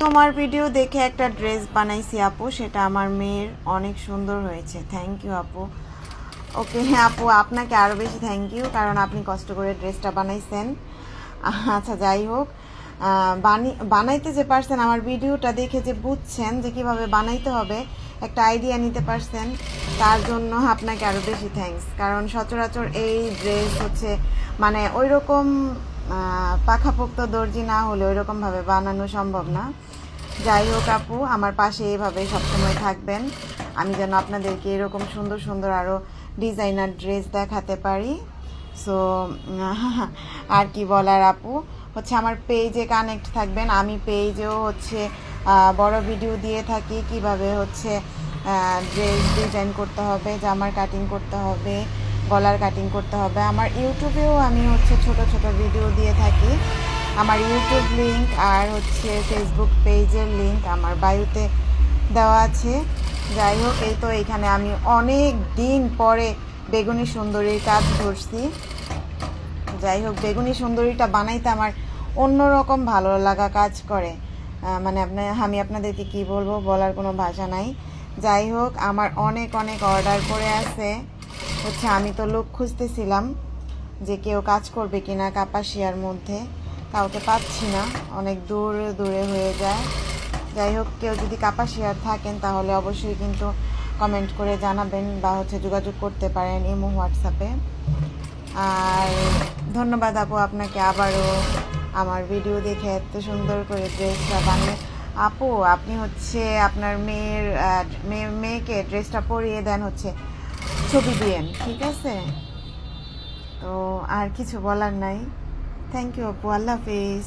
তোমার ভিডিও দেখে একটা ড্রেস বানাইছি আপু, সেটা আমার মেয়ের অনেক সুন্দর হয়েছে। থ্যাংক ইউ আপু। ওকে হ্যাঁ আপু, আপনাকে আরও বেশি থ্যাংক ইউ, কারণ আপনি কষ্ট করে ড্রেসটা বানাইছেন। আচ্ছা যাই হোক, বানাইতে যে পারছেন, আমার ভিডিওটা দেখে যে বুঝছেন যে কিভাবে বানাইতে হবে, একটা আইডিয়া নিতে পারছেন, তার জন্য আপনাকে আরও বেশি থ্যাঙ্কস। কারণ সচরাচর এই ড্রেস হচ্ছে মানে ওই রকম পাখাপোক্ত দর্জি না হলে ওই রকমভাবে বানানো সম্ভব না। যাই হোক আপু, আমার পাশে এইভাবে সবসময় থাকবেন, আমি যেন আপনাদেরকে এরকম সুন্দর সুন্দর আরও ডিজাইনার ড্রেস দেখাতে পারি। সো আর কি বলার আপু, হচ্ছে আমার পেজে কানেক্ট থাকবেন। আমি পেজেও হচ্ছে বড় ভিডিও দিয়ে থাকি, কিভাবে হচ্ছে ড্রেস ডিজাইন করতে হবে, জামার কাটিং করতে হবে, গলার কাটিং করতে হবে। আমার ইউটিউবেও আমি হচ্ছে ছোট ছোট ভিডিও দিয়ে থাকি। আমার ইউটিউব লিঙ্ক আর হচ্ছে ফেসবুক পেজের লিঙ্ক আমার বায়োতে দেওয়া আছে। যাই হোক, এই তো এইখানে আমি অনেক দিন পরে বেগুনি সুন্দরীর কাজ ধরছি। যাই হোক, বেগুনি সুন্দরীটা বানাইতে আমার অন্যরকম ভালো লাগা কাজ করে, মানে আমি আপনাদেরকে কি বলবো, বলার কোনো ভাষা নাই। যাই হোক, আমার অনেক অনেক অর্ডার করে আছে হচ্ছে। আমি তো লোক খুঁজতেছিলাম যে কেউ কাজ করবে কিনা কাপাসিয়ার মধ্যে, কাউকে পাচ্ছি না, অনেক দূরে দূরে হয়ে যায়। যাই হোক, কেউ যদি কাপাসিয়ার থাকেন তাহলে অবশ্যই কিন্তু কমেন্ট করে জানাবেন বা হচ্ছে যোগাযোগ করতে পারেন ইমো হোয়াটসঅ্যাপে। আর ধন্যবাদ আপু আপনাকে আবারও আমার ভিডিও দেখে এত সুন্দর করে ড্রেসটা বানিয়ে। আপু আপনি হচ্ছে আপনার মেয়েকে ড্রেসটা পরিয়ে দেন, হচ্ছে ছবি দিয়েন, ঠিক আছে? তো আর কিছু বলার নাই। থ্যাংক ইউ আপু, আল্লাহ হাফিজ।